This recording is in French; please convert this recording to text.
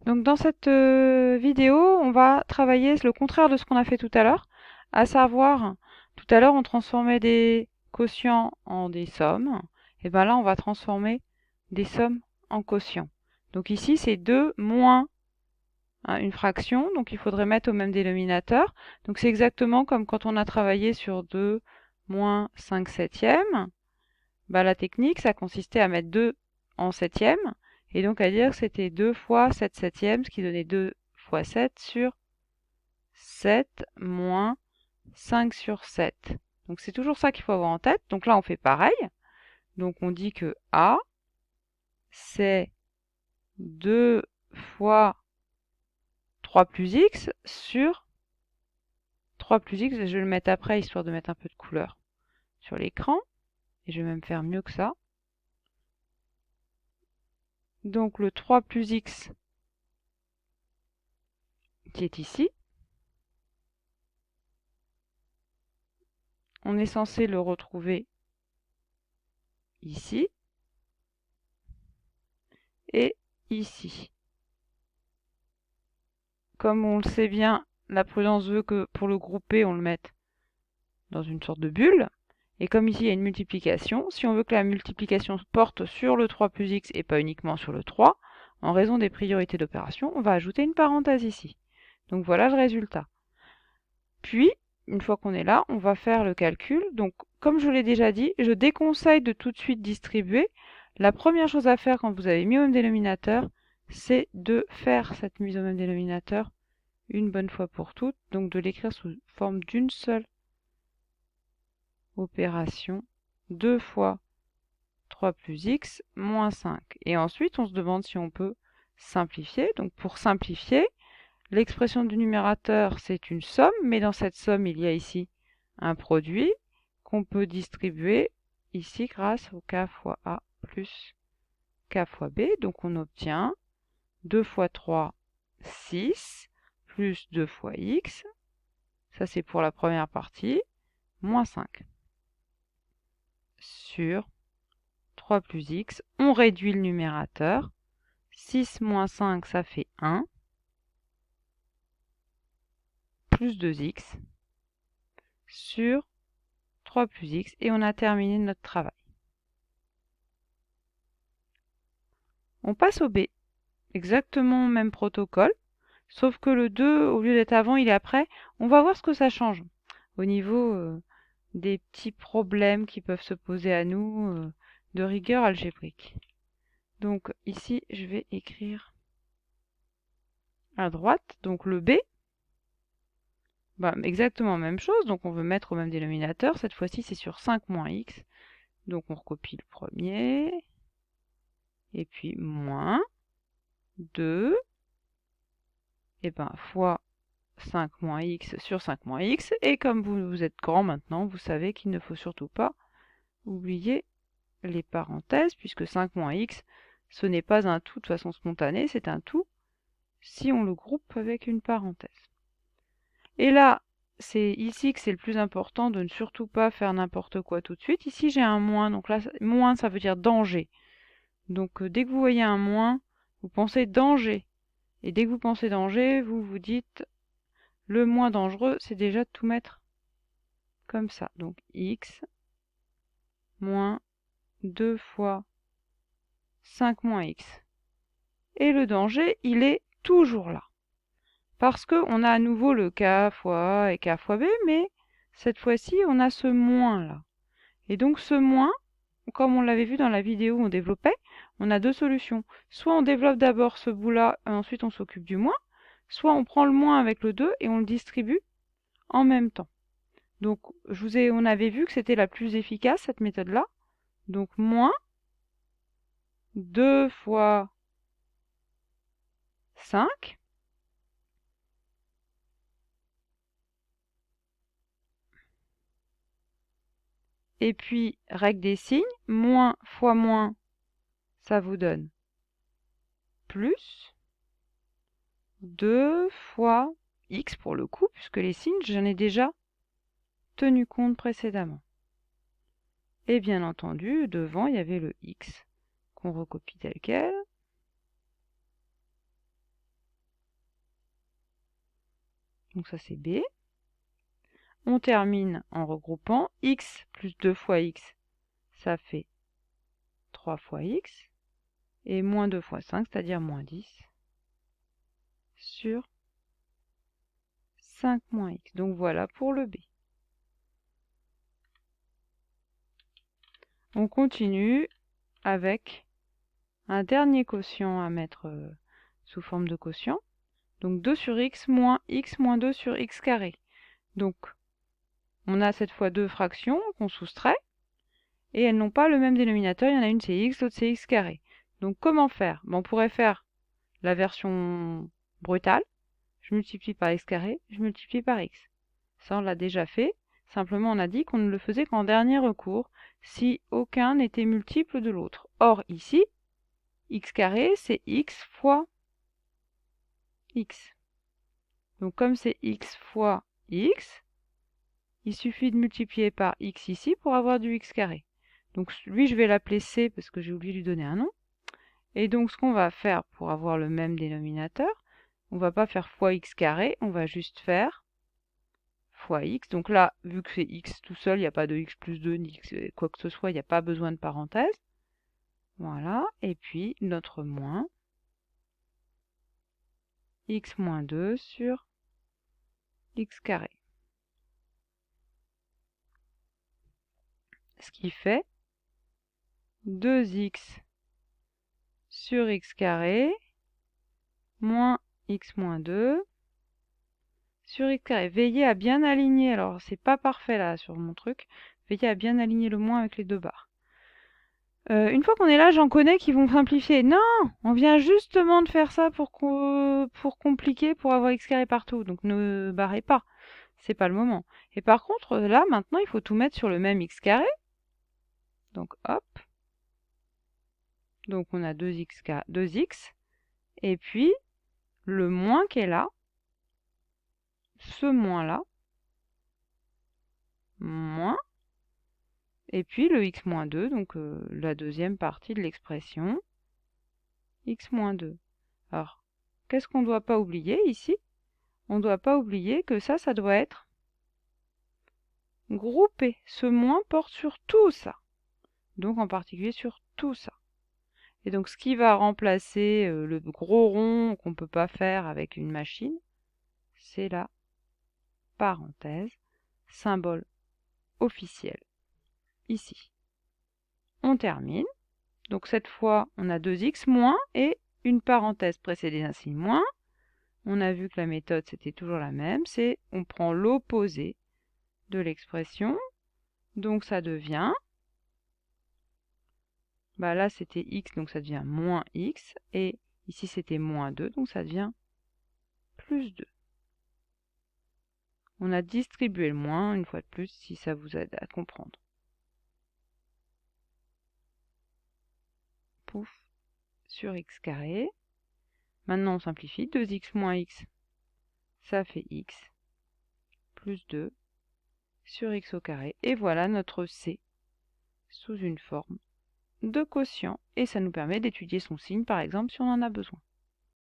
Donc dans cette vidéo, on va travailler le contraire de ce qu'on a fait tout à l'heure, à savoir, tout à l'heure on transformait des quotients en des sommes, et bien là on va transformer des sommes en quotients. Donc ici c'est 2 moins une fraction, donc il faudrait mettre au même dénominateur. Donc c'est exactement comme quand on a travaillé sur 2 moins 5 septièmes. Bah, la technique, ça consistait à mettre 2 en septième, et donc à dire que c'était 2 fois 7 septièmes, ce qui donnait 2 fois 7 sur 7 moins 5 sur 7. Donc c'est toujours ça qu'il faut avoir en tête. Donc là, on fait pareil. Donc on dit que A, c'est 2 fois 3 plus x sur 3 plus x. Je vais le mettre après, histoire de mettre un peu de couleur sur l'écran. Et je vais même faire mieux que ça. Donc le 3 plus x qui est ici, on est censé le retrouver ici et ici. Comme on le sait bien, la prudence veut que pour le grouper, on le mette dans une sorte de bulle. Et comme ici il y a une multiplication, si on veut que la multiplication porte sur le 3 plus x et pas uniquement sur le 3, en raison des priorités d'opération, on va ajouter une parenthèse ici. Donc voilà le résultat. Puis, une fois qu'on est là, on va faire le calcul. Donc, comme je vous l'ai déjà dit, je déconseille de tout de suite distribuer. La première chose à faire quand vous avez mis au même dénominateur, c'est de faire cette mise au même dénominateur une bonne fois pour toutes. Donc, de l'écrire sous forme d'une seule opération. 2 fois 3 plus x moins 5. Et ensuite, on se demande si on peut simplifier. Donc, pour simplifier, l'expression du numérateur, c'est une somme, mais dans cette somme, il y a ici un produit qu'on peut distribuer ici grâce au k fois a plus k fois b. Donc on obtient 2 fois 3, 6, plus 2 fois x, ça c'est pour la première partie, moins 5. Sur 3 plus x, on réduit le numérateur. 6 moins 5, ça fait 1, plus 2x, sur 3 plus x, et on a terminé notre travail. On passe au B, exactement même protocole, sauf que le 2, au lieu d'être avant, il est après. On va voir ce que ça change au niveau des petits problèmes qui peuvent se poser à nous de rigueur algébrique. Donc ici, je vais écrire à droite, donc le B, bah, exactement même chose, donc on veut mettre au même dénominateur, cette fois-ci c'est sur 5 moins x, donc on recopie le premier, et puis moins 2, et ben fois 5 moins x sur 5 moins x, et comme vous êtes grand maintenant, vous savez qu'il ne faut surtout pas oublier les parenthèses, puisque 5 moins x, ce n'est pas un tout de façon spontanée, c'est un tout si on le groupe avec une parenthèse. Et là, c'est ici que c'est le plus important de ne surtout pas faire n'importe quoi tout de suite. Ici, j'ai un moins, donc là, moins, ça veut dire danger. Donc dès que vous voyez un moins, vous pensez danger. Et dès que vous pensez danger, vous vous dites le moins dangereux, c'est déjà de tout mettre comme ça. Donc x moins 2 fois 5 moins x. Et le danger, il est toujours là. Parce qu'on a à nouveau le k fois a et k fois b, mais cette fois-ci, on a ce moins là. Et donc ce moins, comme on l'avait vu dans la vidéo où on développait, on a deux solutions. Soit on développe d'abord ce bout-là, et ensuite on s'occupe du moins, soit on prend le moins avec le 2 et on le distribue en même temps. Donc on avait vu que c'était la plus efficace, cette méthode-là. Donc moins 2 fois 5. Et puis, règle des signes, moins fois moins, ça vous donne plus 2 fois x pour le coup, puisque les signes, j'en ai déjà tenu compte précédemment. Et bien entendu, devant, il y avait le x qu'on recopie tel quel. Donc ça c'est B. On termine en regroupant x plus 2 fois x, ça fait 3 fois x, et moins 2 fois 5, c'est-à-dire moins 10, sur 5 moins x. Donc voilà pour le B. On continue avec un dernier quotient à mettre sous forme de quotient. Donc 2 sur x moins 2 sur x carré. Donc on a cette fois deux fractions qu'on soustrait, et elles n'ont pas le même dénominateur. Il y en a une c'est x, l'autre c'est x carré. Donc comment faire? On pourrait faire la version brutale. Je multiplie par x carré, je multiplie par x. Ça on l'a déjà fait. Simplement on a dit qu'on ne le faisait qu'en dernier recours, si aucun n'était multiple de l'autre. Or ici, x carré c'est x fois x. Donc comme c'est x fois x, il suffit de multiplier par x ici pour avoir du x carré. Donc lui je vais l'appeler c parce que j'ai oublié de lui donner un nom. Et donc ce qu'on va faire pour avoir le même dénominateur, on va pas faire fois x carré, on va juste faire fois x. Donc là, vu que c'est x tout seul, il n'y a pas de x plus 2 ni x, quoi que ce soit, il n'y a pas besoin de parenthèse. Voilà, et puis notre moins x moins 2 sur x carré. Ce qui fait 2x sur x carré moins x moins 2 sur x carré. Veillez à bien aligner, alors c'est pas parfait là sur mon truc, veillez à bien aligner le moins avec les deux barres. Une fois qu'on est là, j'en connais qui vont simplifier. Non, on vient justement de faire ça pour compliquer, pour avoir x carré partout. Donc ne barrez pas, c'est pas le moment. Et par contre, là, maintenant, il faut tout mettre sur le même x carré. Donc hop. Donc on a 2x, et puis le moins qui est là, ce moins-là, moins, et puis le x moins 2, donc la deuxième partie de l'expression, x moins 2. Alors, qu'est-ce qu'on ne doit pas oublier ici? On ne doit pas oublier que ça doit être groupé. Ce moins porte sur tout ça. Donc en particulier sur tout ça. Et donc ce qui va remplacer le gros rond qu'on ne peut pas faire avec une machine, c'est la parenthèse, symbole officiel, ici. On termine. Donc cette fois, on a 2x moins et une parenthèse précédée d'un signe moins. On a vu que la méthode, c'était toujours la même. C'est on prend l'opposé de l'expression. Donc ça devient, là c'était x, donc ça devient moins x. Et ici c'était moins 2, donc ça devient plus 2. On a distribué le moins, une fois de plus, si ça vous aide à comprendre. Pouf, sur x carré. Maintenant on simplifie, 2x moins x, ça fait x, plus 2 sur x au carré. Et voilà notre c sous une forme de quotient. Et ça nous permet d'étudier son signe, par exemple, si on en a besoin.